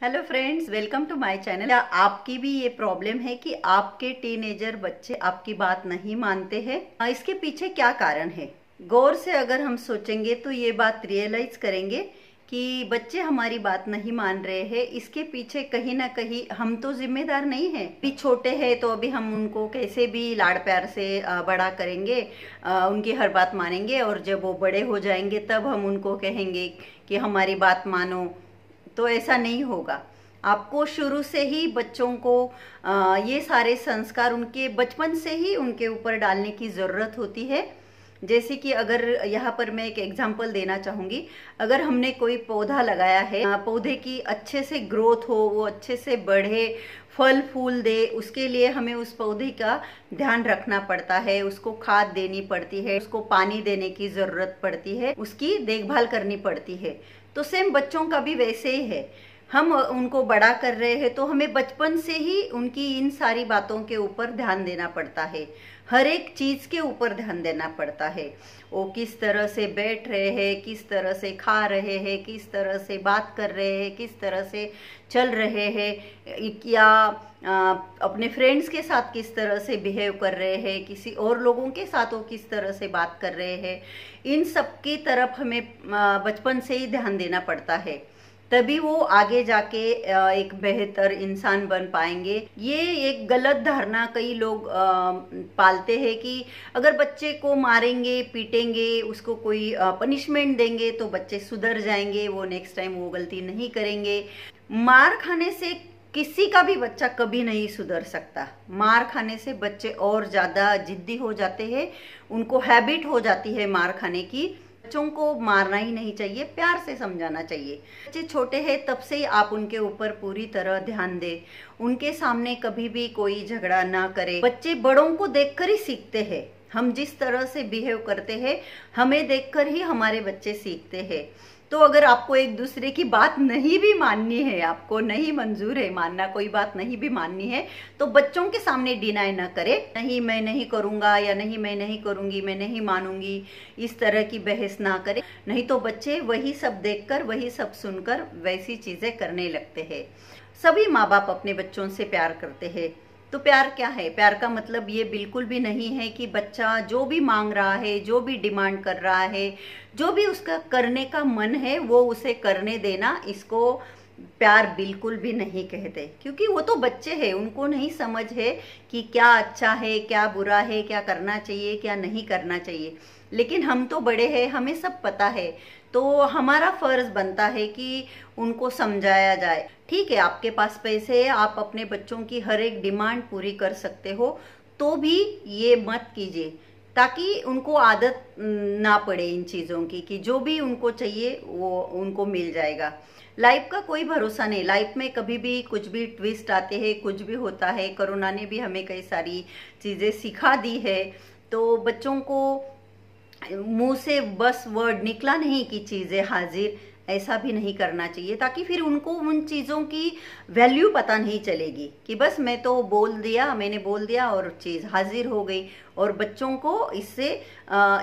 Hello friends, welcome to my channel. क्या आपकी भी ये प्रॉब्लम है कि आपके टीनेजर बच्चे आपकी बात नहीं मानते हैं? इसके पीछे क्या कारण है? गौर से अगर हम सोचेंगे तो ये बात रियलाइज करेंगे कि बच्चे हमारी बात नहीं मान रहे हैं। इसके पीछे कहीं ना कहीं हम तो जिम्मेदार नहीं हैं। अभी छोटे हैं तो अभी हम उनको कैसे भी लाड़ प्यार से बड़ा करेंगे, उनकी हर बात मानेंगे, और जब वो बड़े हो जाएंगे तब हम उनको कहेंगे कि हमारी बात मानो। तो ऐसा नहीं होगा। आपको शुरू से ही बच्चों को ये सारे संस्कार उनके बचपन से ही उनके ऊपर डालने की ज़रूरत होती है। जैसे कि अगर यहाँ पर मैं एक एग्जांपल देना चाहूँगी, अगर हमने कोई पौधा लगाया है, पौधे की अच्छे से ग्रोथ हो, वो अच्छे से बढ़े, फल फूल दे, उसके लिए हमें उस पौधे का ध्यान रखना पड़ता है, उसको खाद देनी पड़ती है, उसको पानी देने की ज़रूरत पड़ती है, उसकी देखभाल करनी पड़ती है। तो सेम बच्चों का भी वैसे ही है। हम उनको बड़ा कर रहे हैं तो हमें बचपन से ही उनकी इन सारी बातों के ऊपर ध्यान देना पड़ता है, हर एक चीज़ के ऊपर ध्यान देना पड़ता है। वो किस तरह से बैठ रहे हैं, किस तरह से खा रहे हैं, किस तरह से बात कर रहे हैं, किस तरह से चल रहे हैं, या अपने फ्रेंड्स के साथ किस तरह से बिहेव कर रहे हैं, किसी और लोगों के साथ वो किस तरह से बात कर रहे हैं। इन सब की तरफ हमें बचपन से ही ध्यान देना पड़ता है, तभी वो आगे जाके एक बेहतर इंसान बन पाएंगे। ये एक गलत धारणा कई लोग पालते हैं कि अगर बच्चे को मारेंगे, पीटेंगे, उसको कोई पनिशमेंट देंगे तो बच्चे सुधर जाएंगे, वो नेक्स्ट टाइम वो गलती नहीं करेंगे। मार खाने से किसी का भी बच्चा कभी नहीं सुधर सकता। मार खाने से बच्चे और ज़्यादा जिद्दी हो जाते हैं, उनको हैबिट हो जाती है मार खाने की। बच्चों को मारना ही नहीं चाहिए, प्यार से समझाना चाहिए। बच्चे छोटे हैं तब से ही आप उनके ऊपर पूरी तरह ध्यान दें, उनके सामने कभी भी कोई झगड़ा ना करें। बच्चे बड़ों को देखकर ही सीखते हैं। हम जिस तरह से बिहेव करते हैं, हमें देखकर ही हमारे बच्चे सीखते हैं। तो अगर आपको एक दूसरे की बात नहीं भी माननी है, आपको नहीं मंजूर है मानना, कोई बात नहीं भी माननी है, तो बच्चों के सामने डिनाई ना करें। नहीं, मैं नहीं करूँगा, या नहीं मैं नहीं करूँगी, मैं नहीं मानूंगी, इस तरह की बहस ना करें। नहीं तो बच्चे वही सब देखकर, वही सब सुनकर वैसी चीज़ें करने लगते हैं। सभी माँ बाप अपने बच्चों से प्यार करते हैं। तो प्यार क्या है? प्यार का मतलब ये बिल्कुल भी नहीं है कि बच्चा जो भी मांग रहा है, जो भी डिमांड कर रहा है, जो भी उसका करने का मन है वो उसे करने देना, इसको प्यार बिल्कुल भी नहीं कहते। क्योंकि वो तो बच्चे हैं, उनको नहीं समझ है कि क्या अच्छा है, क्या बुरा है, क्या करना चाहिए, क्या नहीं करना चाहिए। लेकिन हम तो बड़े हैं, हमें सब पता है, तो हमारा फर्ज बनता है कि उनको समझाया जाए। ठीक है, आपके पास पैसे है, आप अपने बच्चों की हर एक डिमांड पूरी कर सकते हो, तो भी ये मत कीजिए, ताकि उनको आदत ना पड़े इन चीज़ों की कि जो भी उनको चाहिए वो उनको मिल जाएगा। लाइफ का कोई भरोसा नहीं, लाइफ में कभी भी कुछ भी ट्विस्ट आते हैं, कुछ भी होता है। कोरोना ने भी हमें कई सारी चीज़ें सिखा दी है। तो बच्चों को मुंह से बस वर्ड निकला नहीं कि चीज़ें हाजिर, ऐसा भी नहीं करना चाहिए, ताकि फिर उनको उन चीज़ों की वैल्यू पता नहीं चलेगी कि बस मैं तो बोल दिया, मैंने बोल दिया और चीज़ हाजिर हो गई। और बच्चों को इससे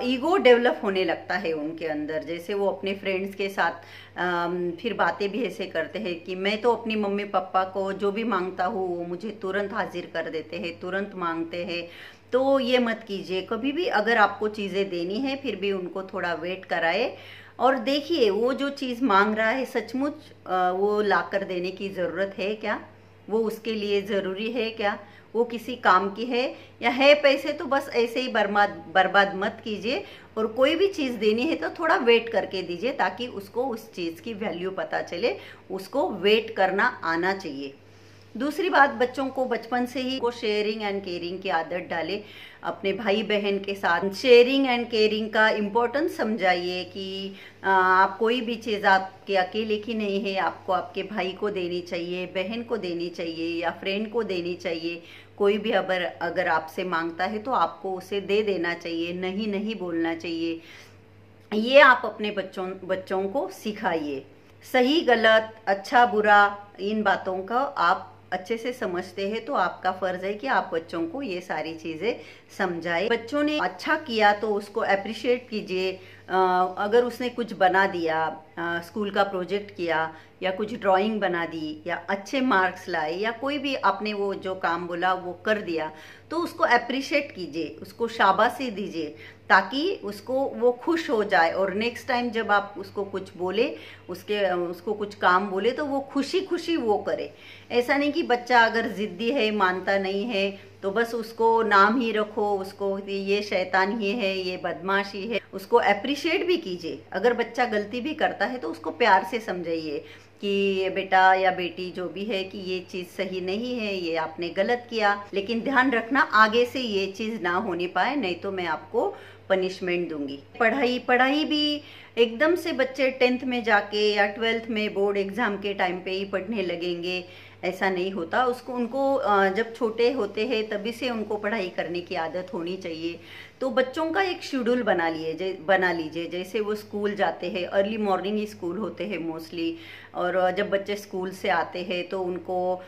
ईगो डेवलप होने लगता है उनके अंदर। जैसे वो अपने फ्रेंड्स के साथ फिर बातें भी ऐसे करते हैं कि मैं तो अपनी मम्मी पापा को जो भी मांगता हूँ वो मुझे तुरंत हाजिर कर देते हैं, तुरंत मांगते हैं। तो ये मत कीजिए कभी भी। अगर आपको चीज़ें देनी है फिर भी उनको थोड़ा वेट कराए, और देखिए वो जो चीज़ मांग रहा है सचमुच वो लाकर देने की ज़रूरत है क्या, वो उसके लिए ज़रूरी है क्या, वो किसी काम की है, या है पैसे तो बस ऐसे ही बर्बाद मत कीजिए। और कोई भी चीज़ देनी है तो थोड़ा वेट करके दीजिए, ताकि उसको उस चीज़ की वैल्यू पता चले, उसको वेट करना आना चाहिए। दूसरी बात, बच्चों को बचपन से ही को शेयरिंग एंड केयरिंग की आदत डालें। अपने भाई बहन के साथ शेयरिंग एंड केयरिंग का इम्पोर्टेंस समझाइए कि आप कोई भी चीज़ आपके अकेले की नहीं है, आपको आपके भाई को देनी चाहिए, बहन को देनी चाहिए, या फ्रेंड को देनी चाहिए। कोई भी अगर आपसे मांगता है तो आपको उसे दे देना चाहिए, नहीं नहीं बोलना चाहिए। ये आप अपने बच्चों को सिखाइए। सही गलत, अच्छा बुरा, इन बातों का आप अच्छे से समझते हैं तो आपका फर्ज है कि आप बच्चों को ये सारी चीजें समझाएं। बच्चों ने अच्छा किया तो उसको अप्रिशिएट कीजिए। अगर उसने कुछ बना दिया, स्कूल का प्रोजेक्ट किया या कुछ ड्राइंग बना दी या अच्छे मार्क्स लाए या कोई भी आपने वो जो काम बोला वो कर दिया, तो उसको अप्रिशिएट कीजिए, उसको शाबाशी दीजिए ताकि उसको वो खुश हो जाए और नेक्स्ट टाइम जब आप उसको कुछ बोले, उसको कुछ काम बोले तो वो खुशी खुशी वो करे। ऐसा नहीं कि बच्चा अगर जिद्दी है, मानता नहीं है तो बस उसको नाम ही रखो, उसको ये शैतान ही है, ये बदमाशी है। उसको अप्रिशिएट भी कीजिए। अगर बच्चा गलती भी करता है तो उसको प्यार से समझाइए कि बेटा या बेटी जो भी है कि ये चीज सही नहीं है, ये आपने गलत किया, लेकिन ध्यान रखना आगे से ये चीज ना होने पाए, नहीं तो मैं आपको पनिशमेंट दूंगी। पढ़ाई भी एकदम से बच्चे 10th में जाके या 12th में बोर्ड एग्जाम के टाइम पे ही पढ़ने लगेंगे, ऐसा नहीं होता। उनको जब छोटे होते हैं तभी से उनको पढ़ाई करने की आदत होनी चाहिए। तो बच्चों का एक शेड्यूल बना लीजिए। जैसे वो स्कूल जाते हैं, अर्ली मॉर्निंग ही स्कूल होते हैं मोस्टली, और जब बच्चे स्कूल से आते हैं तो उनको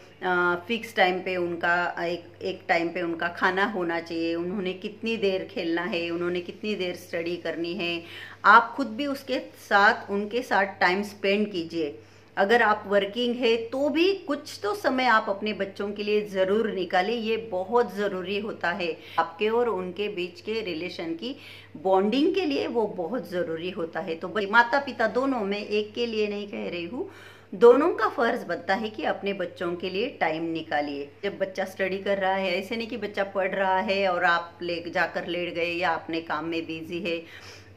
फिक्स टाइम पे उनका एक टाइम पे उनका खाना होना चाहिए। उन्होंने कितनी देर खेलना है, उन्होंने कितनी देर स्टडी करनी है, आप खुद भी उनके साथ टाइम स्पेंड कीजिए। अगर आप वर्किंग है तो भी कुछ तो समय आप अपने बच्चों के लिए जरूर निकालें, ये बहुत जरूरी होता है। आपके और उनके बीच के रिलेशन की बॉन्डिंग के लिए वो बहुत जरूरी होता है। तो माता पिता दोनों, मैं एक के लिए नहीं कह रही हूँ, दोनों का फर्ज बनता है कि अपने बच्चों के लिए टाइम निकालिए। जब बच्चा स्टडी कर रहा है, ऐसे नहीं कि बच्चा पढ़ रहा है और आप जाकर लेट गए या अपने काम में बिजी है,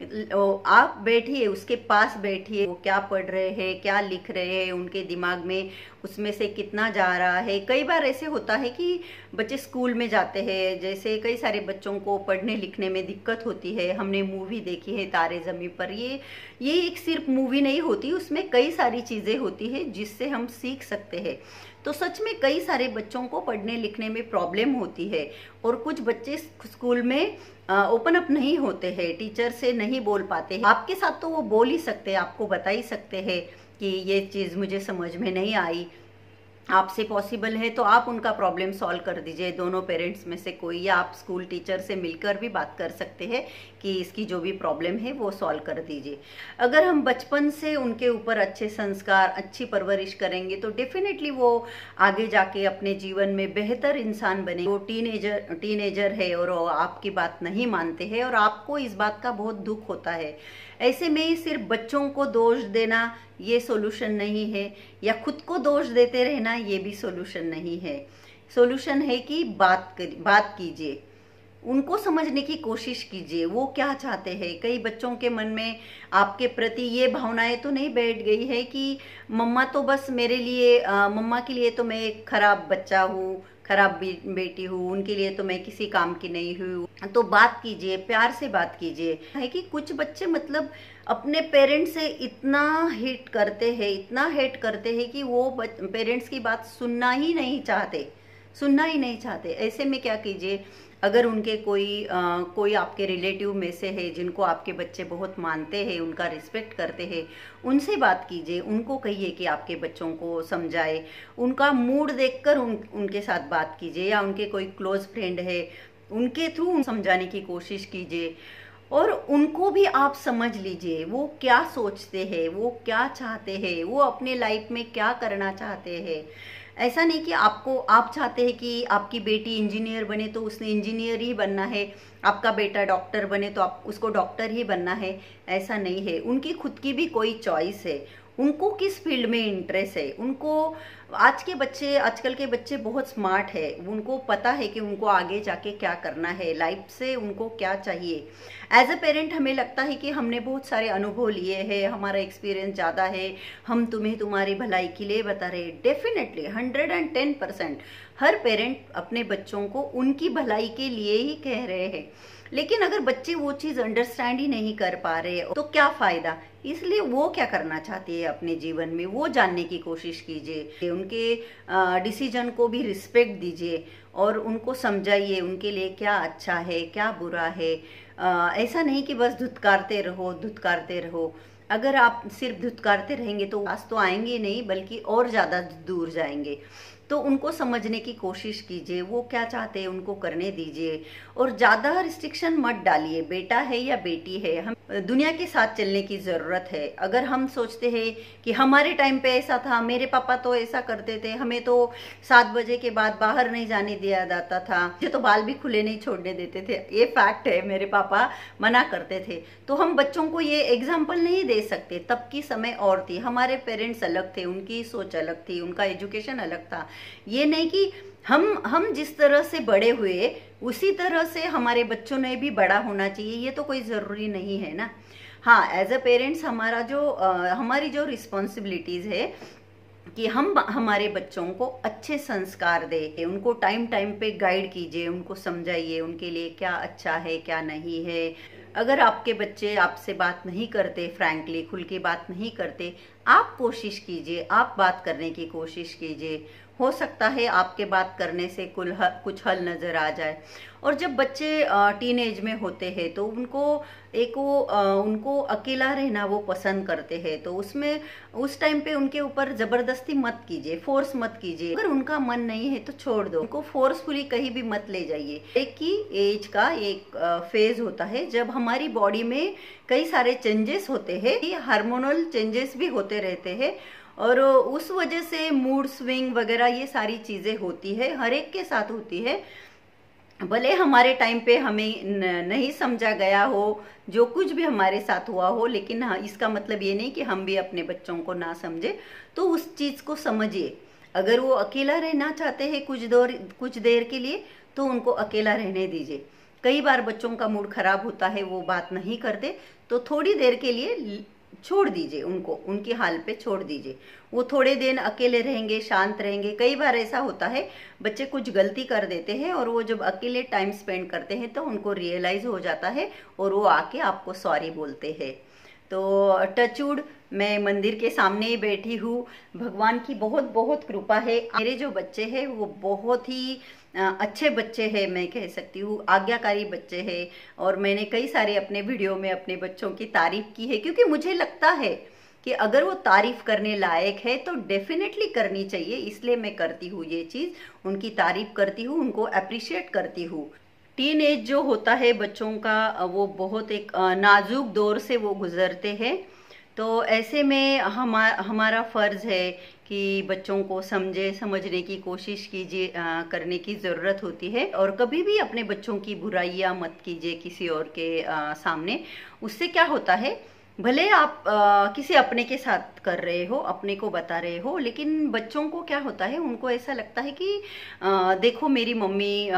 आप बैठिए, उसके पास बैठिए, वो क्या पढ़ रहे हैं, क्या लिख रहे हैं, उनके दिमाग में उसमें से कितना जा रहा है। कई बार ऐसे होता है कि बच्चे स्कूल में जाते हैं, जैसे कई सारे बच्चों को पढ़ने लिखने में दिक्कत होती है। हमने मूवी देखी है तारे ज़मीन पर, ये एक सिर्फ मूवी नहीं होती, उसमें कई सारी चीज़ें होती है जिससे हम सीख सकते हैं। तो सच में कई सारे बच्चों को पढ़ने लिखने में प्रॉब्लम होती है और कुछ बच्चे स्कूल में ओपन अप नहीं होते हैं, टीचर से नहीं बोल पाते हैं। आपके साथ तो वो बोल ही सकते हैं, आपको बता ही सकते हैं कि ये चीज़ मुझे समझ में नहीं आई। आपसे पॉसिबल है तो आप उनका प्रॉब्लम सॉल्व कर दीजिए, दोनों पेरेंट्स में से कोई, या आप स्कूल टीचर से मिलकर भी बात कर सकते हैं कि इसकी जो भी प्रॉब्लम है वो सॉल्व कर दीजिए। अगर हम बचपन से उनके ऊपर अच्छे संस्कार, अच्छी परवरिश करेंगे तो डेफिनेटली वो आगे जाके अपने जीवन में बेहतर इंसान बने। वो टीनेजर है और आपकी बात नहीं मानते हैं और आपको इस बात का बहुत दुख होता है। ऐसे में सिर्फ बच्चों को दोष देना ये सॉल्यूशन नहीं है, या खुद को दोष देते रहना ये भी सॉल्यूशन नहीं है। सॉल्यूशन है कि बात कीजिए, उनको समझने की कोशिश कीजिए, वो क्या चाहते हैं। कई बच्चों के मन में आपके प्रति ये भावनाएं तो नहीं बैठ गई है कि मम्मा तो बस मेरे लिए, मम्मा के लिए तो मैं एक खराब बच्चा हूँ, खराब बेटी हूँ, उनके लिए तो मैं किसी काम की नहीं हूँ। तो बात कीजिए, प्यार से बात कीजिए। है कि कुछ बच्चे मतलब अपने पेरेंट्स से इतना हेट करते हैं कि वो पेरेंट्स की बात सुनना ही नहीं चाहते। ऐसे में क्या कीजिए, अगर उनके कोई आपके रिलेटिव में से है जिनको आपके बच्चे बहुत मानते हैं, उनका रिस्पेक्ट करते हैं, उनसे बात कीजिए, उनको कहिए कि आपके बच्चों को समझाए, उनका मूड देखकर उनके साथ बात कीजिए, या उनके कोई क्लोज फ्रेंड है उनके थ्रू समझाने की कोशिश कीजिए। और उनको भी आप समझ लीजिए, वो क्या सोचते हैं, वो क्या चाहते हैं, वो अपने लाइफ में क्या करना चाहते हैं। ऐसा नहीं कि आप चाहते हैं कि आपकी बेटी इंजीनियर बने तो उसने इंजीनियर ही बनना है, आपका बेटा डॉक्टर बने तो आप उसको डॉक्टर ही बनना है, ऐसा नहीं है। उनकी खुद की भी कोई चॉइस है, उनको किस फील्ड में इंटरेस्ट है। उनको आजकल के बच्चे बहुत स्मार्ट है, उनको पता है कि उनको आगे जाके क्या करना है, लाइफ से उनको क्या चाहिए। एज अ पेरेंट हमें लगता है कि हमने बहुत सारे अनुभव लिए हैं, हमारा एक्सपीरियंस ज़्यादा है, हम तुम्हें तुम्हारी भलाई के लिए बता रहे हैं। डेफिनेटली 110% हर पेरेंट अपने बच्चों को उनकी भलाई के लिए ही कह रहे हैं, लेकिन अगर बच्चे वो चीज़ अंडरस्टैंड ही नहीं कर पा रहे तो क्या फ़ायदा। इसलिए वो क्या करना चाहती है अपने जीवन में, वो जानने की कोशिश कीजिए, उनके डिसीजन को भी रिस्पेक्ट दीजिए और उनको समझाइए उनके लिए क्या अच्छा है, क्या बुरा है। ऐसा नहीं कि बस धुतकारते रहो। अगर आप सिर्फ धुतकारते रहेंगे तो पास तो आएंगे नहीं, बल्कि और ज़्यादा दूर जाएंगे। तो उनको समझने की कोशिश कीजिए, वो क्या चाहते हैं उनको करने दीजिए, और ज़्यादा रिस्ट्रिक्शन मत डालिए। बेटा है या बेटी है, हम दुनिया के साथ चलने की ज़रूरत है। अगर हम सोचते हैं कि हमारे टाइम पे ऐसा था, मेरे पापा तो ऐसा करते थे, हमें तो 7 बजे के बाद बाहर नहीं जाने दिया जाता था, मुझे तो बाल भी खुले नहीं छोड़ने देते थे, ये फैक्ट है, मेरे पापा मना करते थे। तो हम बच्चों को ये एग्जाम्पल नहीं दे सकते। तब की समय और थी, हमारे पेरेंट्स अलग थे, उनकी सोच अलग थी, उनका एजुकेशन अलग था। ये नहीं कि हम जिस तरह से बड़े हुए उसी तरह से हमारे बच्चों ने भी बड़ा होना चाहिए, ये तो कोई ज़रूरी नहीं है ना। हाँ, एज अ पेरेंट्स हमारी जो रिस्पॉन्सिबिलिटीज़ है कि हम हमारे बच्चों को अच्छे संस्कार दें, उनको टाइम टाइम पे गाइड कीजिए, उनको समझाइए उनके लिए क्या अच्छा है क्या नहीं है। अगर आपके बच्चे आपसे बात नहीं करते, फ्रैंकली खुल के बात नहीं करते, आप कोशिश कीजिए, आप बात करने की कोशिश कीजिए। हो सकता है आपके बात करने से कुछ हल नज़र आ जाए। और जब बच्चे टीनेज में होते हैं तो उनको अकेला रहना वो पसंद करते हैं, तो उस टाइम पे उनके ऊपर ज़बरदस्ती मत कीजिए, फोर्स मत कीजिए। अगर उनका मन नहीं है तो छोड़ दो, उनको फोर्सफुली कहीं भी मत ले जाइए। एक ही एज का एक फेज होता है जब हमारी बॉडी में कई सारे चेंजेस होते हैं, हार्मोनल चेंजेस भी होते रहते हैं, और उस वजह से मूड स्विंग वगैरह ये सारी चीज़ें होती है, हर एक के साथ होती है। भले हमारे टाइम पे हमें नहीं समझा गया हो, जो कुछ भी हमारे साथ हुआ हो, लेकिन हाँ, इसका मतलब ये नहीं कि हम भी अपने बच्चों को ना समझे। तो उस चीज़ को समझिए। अगर वो अकेला रहना चाहते हैं कुछ देर के लिए, तो उनको अकेला रहने दीजिए। कई बार बच्चों का मूड खराब होता है, वो बात नहीं करते, तो थोड़ी देर के लिए छोड़ दीजिए उनको, उनकी हाल पे छोड़ दीजिए। वो थोड़े दिन अकेले रहेंगे, शांत रहेंगे। कई बार ऐसा होता है, बच्चे कुछ गलती कर देते हैं और वो जब अकेले टाइम स्पेंड करते हैं तो उनको रियलाइज हो जाता है और वो आके आपको सॉरी बोलते हैं। तो टचवुड, मैं मंदिर के सामने ही बैठी हूँ, भगवान की बहुत बहुत कृपा है। मेरे जो बच्चे हैं वो बहुत ही अच्छे बच्चे हैं, मैं कह सकती हूँ आज्ञाकारी बच्चे हैं। और मैंने कई सारे अपने वीडियो में अपने बच्चों की तारीफ की है, क्योंकि मुझे लगता है कि अगर वो तारीफ करने लायक है तो डेफिनेटली करनी चाहिए। इसलिए मैं करती हूँ ये चीज़, उनकी तारीफ करती हूँ, उनको अप्रिशिएट करती हूँ। टीन एज जो होता है बच्चों का, वो बहुत एक नाजुक दौर से वो गुजरते हैं। तो ऐसे में हमारा फ़र्ज़ है कि बच्चों को समझने की कोशिश कीजिए, करने की ज़रूरत होती है। और कभी भी अपने बच्चों की बुराइयां मत कीजिए किसी और के सामने। उससे क्या होता है, भले आप किसी अपने के साथ कर रहे हो, अपने को बता रहे हो, लेकिन बच्चों को क्या होता है, उनको ऐसा लगता है कि देखो मेरी मम्मी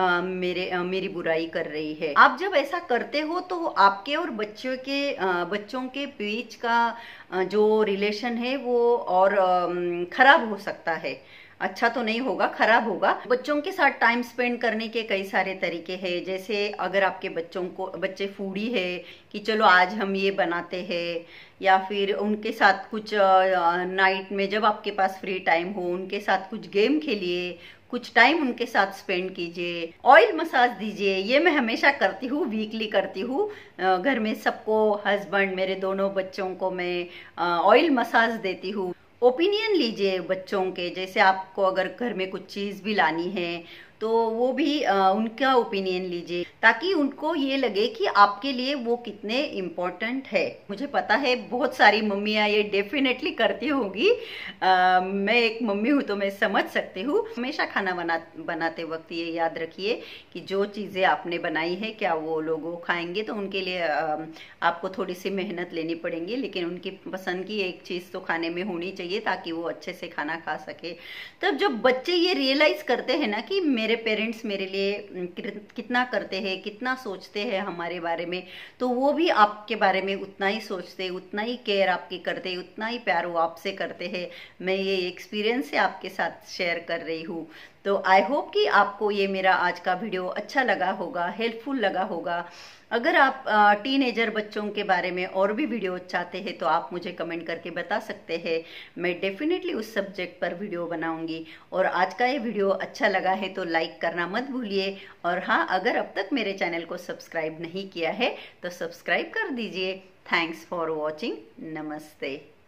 मेरी बुराई कर रही है। आप जब ऐसा करते हो तो आपके और बच्चों के बीच का जो रिलेशन है वो और खराब हो सकता है। अच्छा तो नहीं होगा, खराब होगा। बच्चों के साथ टाइम स्पेंड करने के कई सारे तरीके हैं। जैसे अगर आपके बच्चे फूडी है कि चलो आज हम ये बनाते हैं, या फिर उनके साथ कुछ नाइट में जब आपके पास फ्री टाइम हो उनके साथ कुछ गेम खेलिए, कुछ टाइम उनके साथ स्पेंड कीजिए। ऑयल मसाज दीजिए, ये मैं हमेशा करती हूँ, वीकली करती हूँ। घर में सबको, हस्बैंड, मेरे दोनों बच्चों को मैं ऑयल मसाज देती हूँ। ओपिनियन लीजिए बच्चों के, जैसे आपको अगर घर में कुछ चीज़ भी लानी है तो वो भी उनका ओपिनियन लीजिए, ताकि उनको ये लगे कि आपके लिए वो कितने इम्पोर्टेंट है। मुझे पता है बहुत सारी मम्मियाँ ये डेफिनेटली करती होंगी, मैं एक मम्मी हूँ तो मैं समझ सकती हूँ। हमेशा खाना बनाते वक्त ये याद रखिए कि जो चीज़ें आपने बनाई है क्या वो लोग खाएंगे, तो उनके लिए आपको थोड़ी सी मेहनत लेनी पड़ेगी, लेकिन उनकी पसंद की एक चीज़ तो खाने में होनी चाहिए ताकि वो अच्छे से खाना खा सके। तब जब बच्चे ये रियलाइज करते हैं ना कि मेरे पेरेंट्स मेरे लिए कितना करते हैं, कितना सोचते हैं हमारे बारे में, तो वो भी आपके बारे में उतना ही सोचते, उतना ही केयर आपकी करते, उतना ही प्यार वो आपसे करते हैं। मैं ये एक्सपीरियंस से आपके साथ शेयर कर रही हूँ। तो आई होप कि आपको ये मेरा आज का वीडियो अच्छा लगा होगा, हेल्पफुल लगा होगा। अगर आप टीनेजर बच्चों के बारे में और भी वीडियो चाहते हैं तो आप मुझे कमेंट करके बता सकते हैं, मैं डेफिनेटली उस सब्जेक्ट पर वीडियो बनाऊंगी। और आज का ये वीडियो अच्छा लगा है तो लाइक करना मत भूलिए। और हाँ, अगर अब तक मेरे चैनल को सब्सक्राइब नहीं किया है तो सब्सक्राइब कर दीजिए। Thanks for watching. नमस्ते।